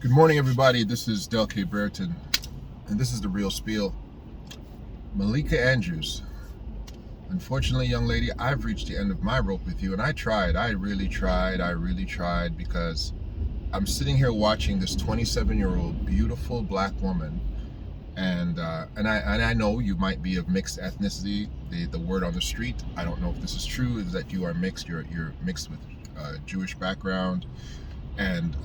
Good morning, everybody. This is Del K. Brereton, and this is the real spiel. Malika Andrews. Unfortunately, young lady, I've reached the end of my rope with you, and I tried. I really tried because I'm sitting here watching this 27-year-old beautiful black woman, and I know you might be of mixed ethnicity. The word on the street, I don't know if this is true, is that you are mixed. You're mixed with Jewish background and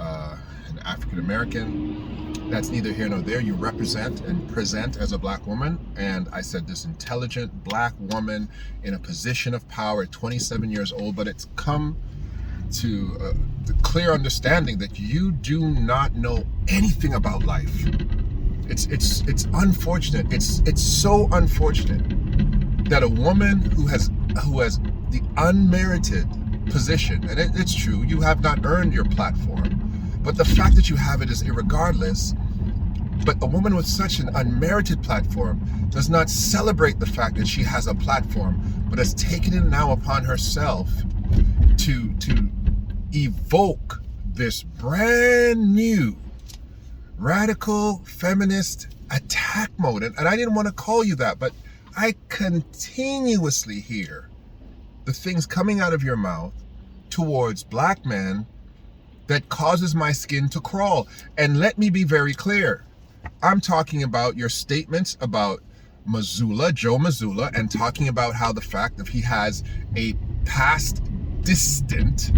an African American. That's neither here nor there. You represent and present as a black woman, and I said this intelligent black woman in a position of power at 27 years old, but it's come to the clear understanding that you do not know anything about life. It's unfortunate. It's so unfortunate that a woman who has the unmerited position, and it's true, you have not earned your platform, but the fact that you have it is irregardless. But a woman with such an unmerited platform does not celebrate the fact that she has a platform, but has taken it now upon herself to evoke this brand new radical feminist attack mode. And I didn't want to call you that, but I continuously hear the things coming out of your mouth towards black men that causes my skin to crawl. And let me be very clear. I'm talking about your statements about Mazzulla, Joe Mazzulla, and talking about how the fact that he has a past distant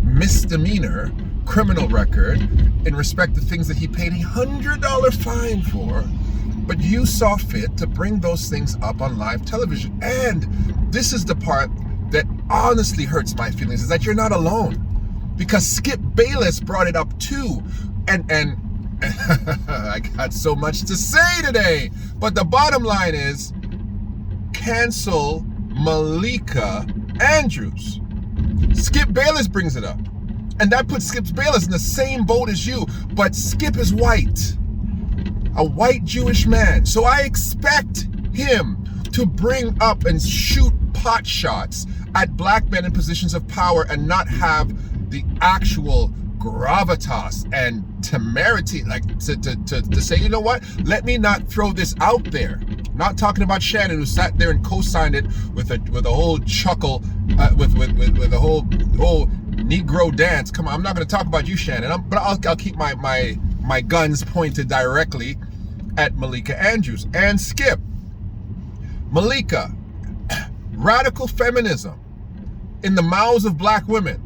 misdemeanor criminal record in respect to things that he paid $100 fine for, but you saw fit to bring those things up on live television. And this is the part that honestly hurts my feelings, is that you're not alone, because Skip Bayless brought it up too, and I got so much to say today, but the bottom line is cancel Malika Andrews. Skip Bayless brings it up, and that puts Skip Bayless in the same boat as you, but Skip is white, a white Jewish man, so I expect him to bring up and shoot pot shots at black men in positions of power and not have the actual gravitas and temerity, like to say, you know what, let me not throw this out there. Not talking about Shannon, who sat there and co-signed it with a whole chuckle, with a whole Negro dance. Come on, I'm not going to talk about you, Shannon, but I'll keep my guns pointed directly at Malika Andrews and Skip. Malika, radical feminism in the mouths of black women,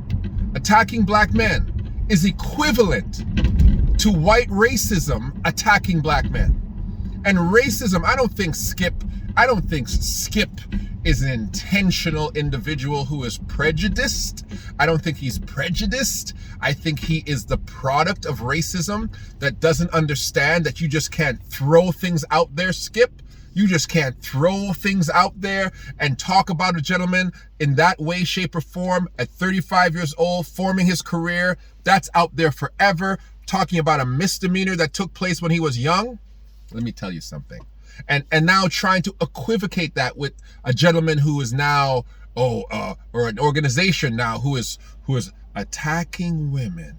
attacking black men, is equivalent to white racism attacking black men. And racism, I don't think Skip is an intentional individual who is prejudiced. I don't think he's prejudiced. I think he is the product of racism that doesn't understand that you just can't throw things out there, Skip. You just can't throw things out there and talk about a gentleman in that way, shape, or form at 35 years old, forming his career. That's out there forever. Talking about a misdemeanor that took place when he was young. Let me tell you something. And now trying to equivocate that with a gentleman who is now, or an organization now who is attacking women,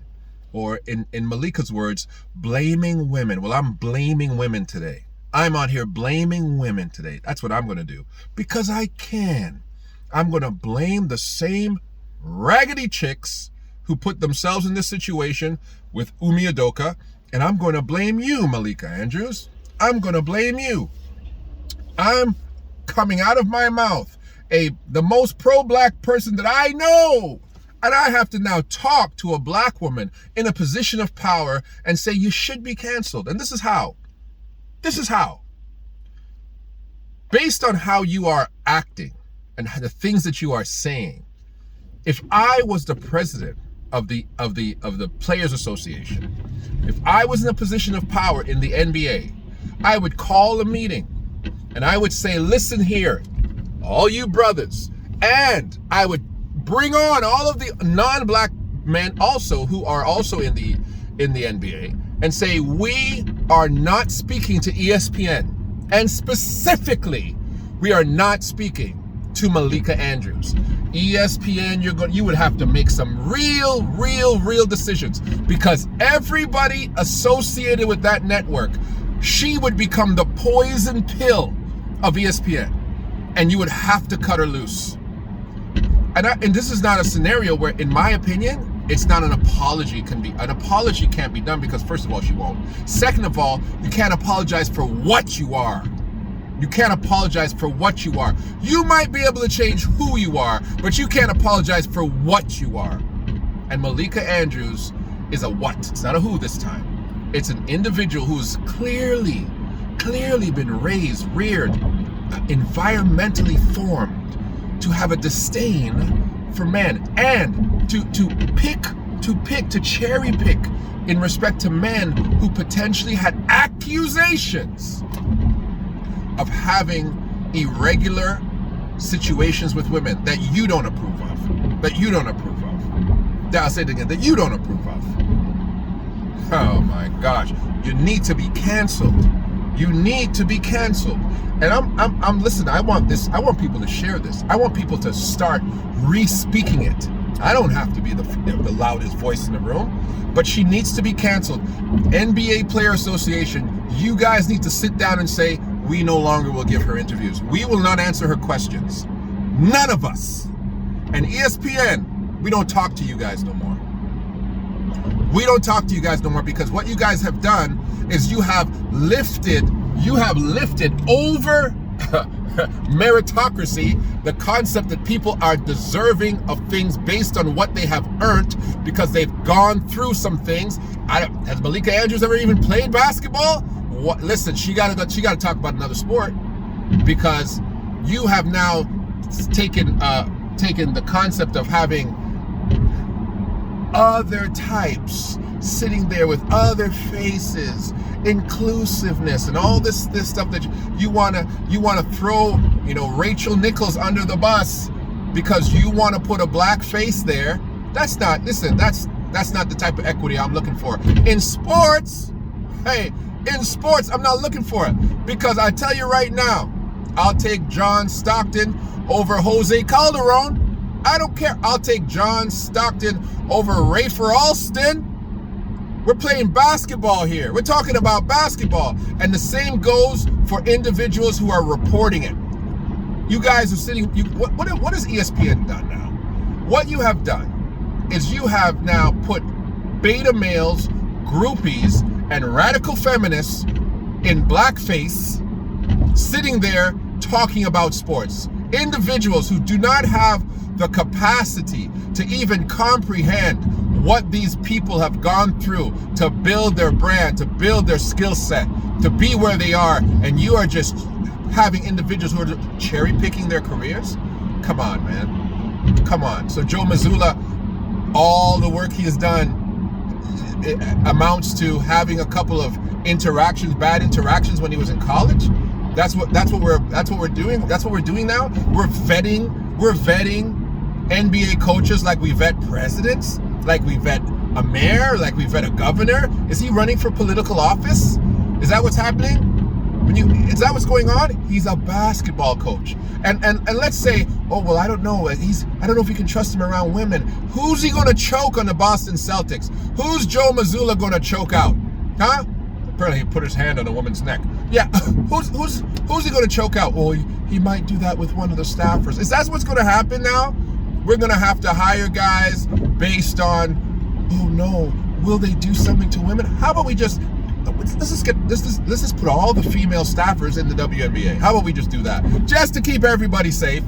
or in Malika's words, blaming women. Well, I'm blaming women today. I'm out here blaming women today. That's what I'm going to do, because I can. I'm going to blame the same raggedy chicks who put themselves in this situation with Umi Adoka, and I'm going to blame you, Malika Andrews. I'm going to blame you. I'm coming out of my mouth the most pro-black person that I know, and I have to now talk to a black woman in a position of power and say you should be canceled. And this is how. This is how. Based on how you are acting and the things that you are saying, if I was the president of the Players Association, if I was in a position of power in the NBA, I would call a meeting and I would say, listen here, all you brothers, and I would bring on all of the non-black men also who are also in the NBA, and say, we are not speaking to ESPN, and specifically, we are not speaking to Malika Andrews. ESPN, you would have to make some real decisions, because everybody associated with that network, she would become the poison pill of ESPN, and you would have to cut her loose. And this is not a scenario where, in my opinion, it's not an apology. An apology can't be done, because first of all, she won't. Second of all, you can't apologize for what you are. You can't apologize for what you are. You might be able to change who you are, but you can't apologize for what you are. And Malika Andrews is a what. It's not a who this time. It's an individual who's clearly been raised, reared, environmentally formed to have a disdain for men, and to cherry pick in respect to men who potentially had accusations of having irregular situations with women that you don't approve of. I'll say it again, that you don't approve of. Oh my gosh. You need to be canceled. You need to be canceled. And I'm listening, I want people to share this. I want people to start re-speaking it. I don't have to be the loudest voice in the room, but she needs to be canceled. NBA Player Association, you guys need to sit down and say, we no longer will give her interviews. We will not answer her questions. None of us. And ESPN, we don't talk to you guys no more. We don't talk to you guys no more, because what you guys have done is you have lifted over meritocracy, the concept that people are deserving of things based on what they have earned because they've gone through some things. Has Malika Andrews ever even played basketball? Listen, she got to talk about another sport, because you have now taken the concept of having other types sitting there with other faces, inclusiveness, and all this stuff that you want to throw, Rachel Nichols under the bus because you want to put a black face there. That's not the type of equity I'm looking for in sports. Hey, in sports, I'm not looking for it, because I tell you right now, I'll take John Stockton over Jose Calderon. I don't care. I'll take John Stockton over Rafer Alston. We're playing basketball here. We're talking about basketball. And the same goes for individuals who are reporting it. You guys are sitting, what has ESPN done now? What you have done is you have now put beta males, groupies, and radical feminists in blackface sitting there talking about sports. Individuals who do not have the capacity to even comprehend what these people have gone through to build their brand, to build their skill set, to be where they are, and you are just having individuals who are cherry picking their careers? Come on, man. Come on. So Joe Mazzulla, all the work he has done, it amounts to having a couple of bad interactions when he was in college. That's what we're doing. That's what we're doing now. We're vetting NBA coaches like we vet presidents, like we vet a mayor, like we vet a governor. Is he running for political office? Is that what's happening? Is that what's going on? He's a basketball coach. And let's say, oh well, I don't know. I don't know if you can trust him around women. Who's he gonna choke on the Boston Celtics? Who's Joe Mazzulla gonna choke out? Huh? Apparently he put his hand on a woman's neck. Yeah, who's he gonna choke out? Well, he might do that with one of the staffers. Is that what's gonna happen now? We're gonna have to hire guys based on, oh no, will they do something to women? How about we just let's just put all the female staffers in the WNBA. How about we just do that? Just to keep everybody safe.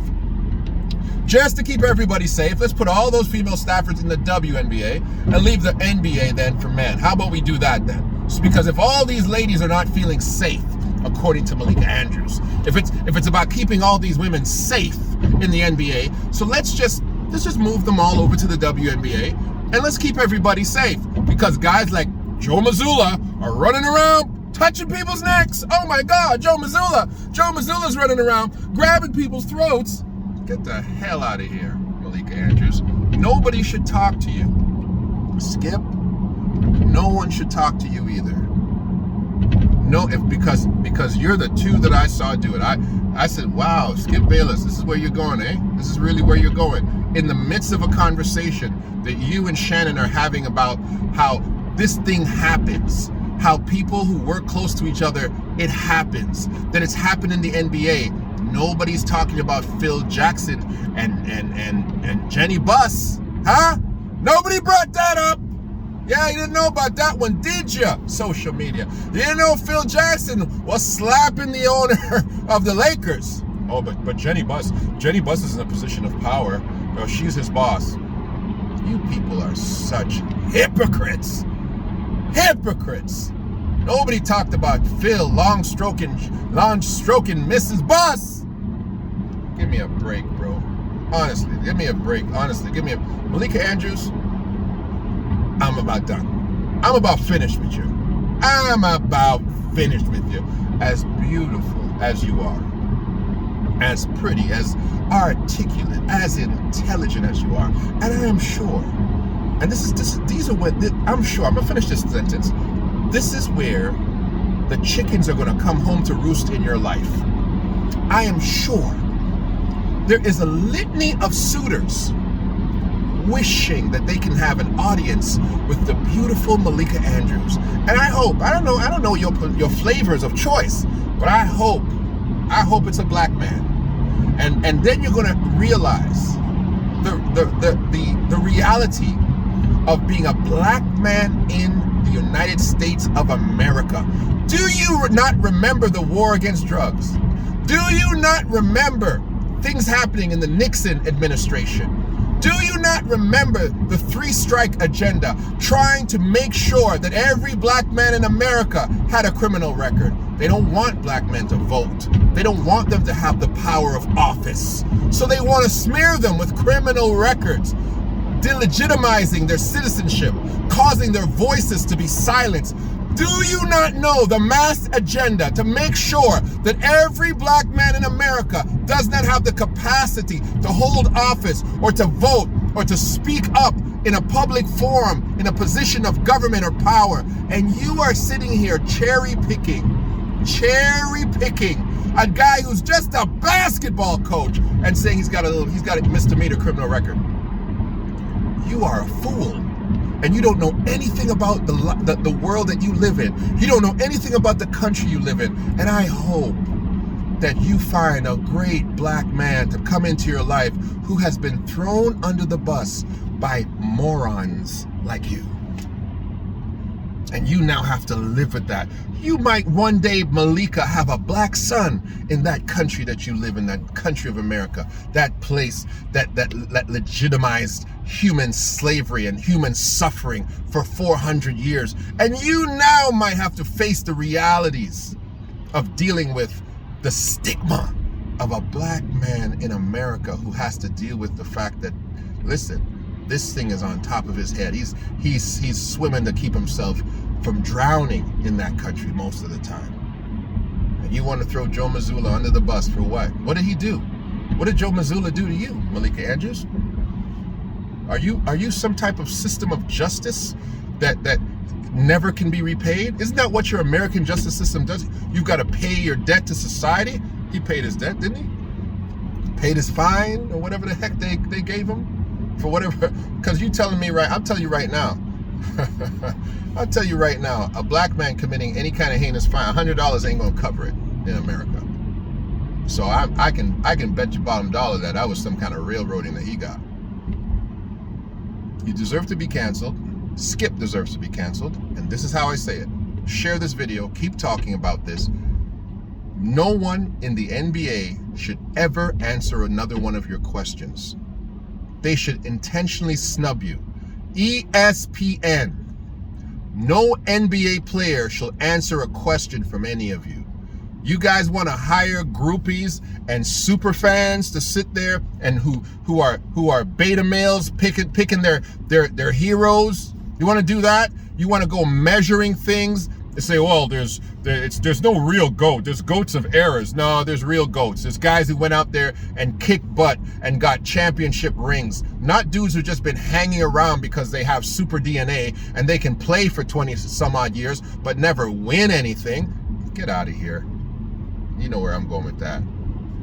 Let's put all those female staffers in the WNBA and leave the NBA then for men. How about we do that then? Because if all these ladies are not feeling safe, according to Malika Andrews, if it's about keeping all these women safe in the NBA, so let's just move them all over to the WNBA and let's keep everybody safe. Because guys like Joe Mazzulla are running around touching people's necks. Oh my God, Joe Mazzulla's running around grabbing people's throats. Get the hell out of here, Malika Andrews. Nobody should talk to you. Skip, no one should talk to you either. because you're the two that I saw do it. I said, wow, Skip Bayless, this is where you're going, eh? This is really where you're going. In the midst of a conversation that you and Shannon are having about how this thing happens, how people who work close to each other, it happens, that it's happened in the NBA. Nobody's talking about Phil Jackson and Jenny Buss, huh? Nobody brought that up. Yeah, you didn't know about that one, did you? Social media. You didn't know Phil Jackson was slapping the owner of the Lakers. Oh, but Jenny Buss is in a position of power. Well, she's his boss. You people are such hypocrites. Hypocrites. Nobody talked about Phil long stroking Mrs. Buss. Give me a break, bro. Honestly, give me a break. Honestly, give me a... Malika Andrews, I'm about done. I'm about finished with you. I'm about finished with you. As beautiful as you are, as pretty, as articulate, as intelligent as you are, and I am sure, and these are what I'm sure. I'm gonna finish this sentence. This is where the chickens are gonna come home to roost in your life. I am sure there is a litany of suitors wishing that they can have an audience with the beautiful Malika Andrews. And I don't know your flavors of choice, but I hope it's a black man. And then you're gonna realize the reality of being a black man in the United States of America. Do you not remember the war against drugs? Do you not remember things happening in the Nixon administration? Do you not remember the 3-strike agenda, trying to make sure that every black man in America had a criminal record? They don't want black men to vote. They don't want them to have the power of office. So they want to smear them with criminal records, delegitimizing their citizenship, causing their voices to be silenced. Do you not know the mass agenda to make sure that every black man in America does not have the capacity to hold office or to vote or to speak up in a public forum, in a position of government or power? And you are sitting here cherry picking a guy who's just a basketball coach and saying he's got a misdemeanor criminal record. You are a fool. And you don't know anything about the world that you live in. You don't know anything about the country you live in. And I hope that you find a great black man to come into your life who has been thrown under the bus by morons like you. And you now have to live with that. You might one day, Malika, have a black son in that country that you live in, that country of America, that place that legitimized human slavery and human suffering for 400 years. And you now might have to face the realities of dealing with the stigma of a black man in America who has to deal with the fact that, listen, this thing is on top of his head. He's swimming to keep himself from drowning in that country most of the time. And you want to throw Joe Mazzulla under the bus for what? What did he do? What did Joe Mazzulla do to you, Malika Andrews? Are you some type of system of justice that never can be repaid? Isn't that what your American justice system does? You've got to pay your debt to society. He paid his debt, didn't he? Paid his fine or whatever the heck they gave him for whatever. Because I'm telling you right now. I'll tell you right now, a black man committing any kind of heinous fine, $100 ain't gonna cover it in America. So I can bet you bottom dollar that was some kind of railroading that he got. You deserve to be canceled. Skip deserves to be canceled. And this is how I say it. Share this video. Keep talking about this. No one in the NBA should ever answer another one of your questions. They should intentionally snub you. ESPN. No NBA player shall answer a question from any of you. You guys want to hire groupies and super fans to sit there and who are beta males picking their heroes? You want to do that? You want to go measuring things and say, well, there's no real goat. There's goats of errors. No, there's real goats. There's guys who went out there and kicked butt and got championship rings. Not dudes who've just been hanging around because they have super DNA and they can play for 20 some odd years but never win anything. Get out of here. You know where I'm going with that.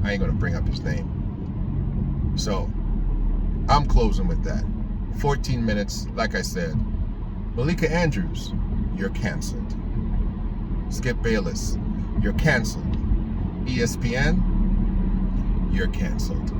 I ain't going to bring up his name. So, I'm closing with that. 14 minutes, like I said. Malika Andrews, you're canceled. Skip Bayless, you're canceled. ESPN, you're canceled.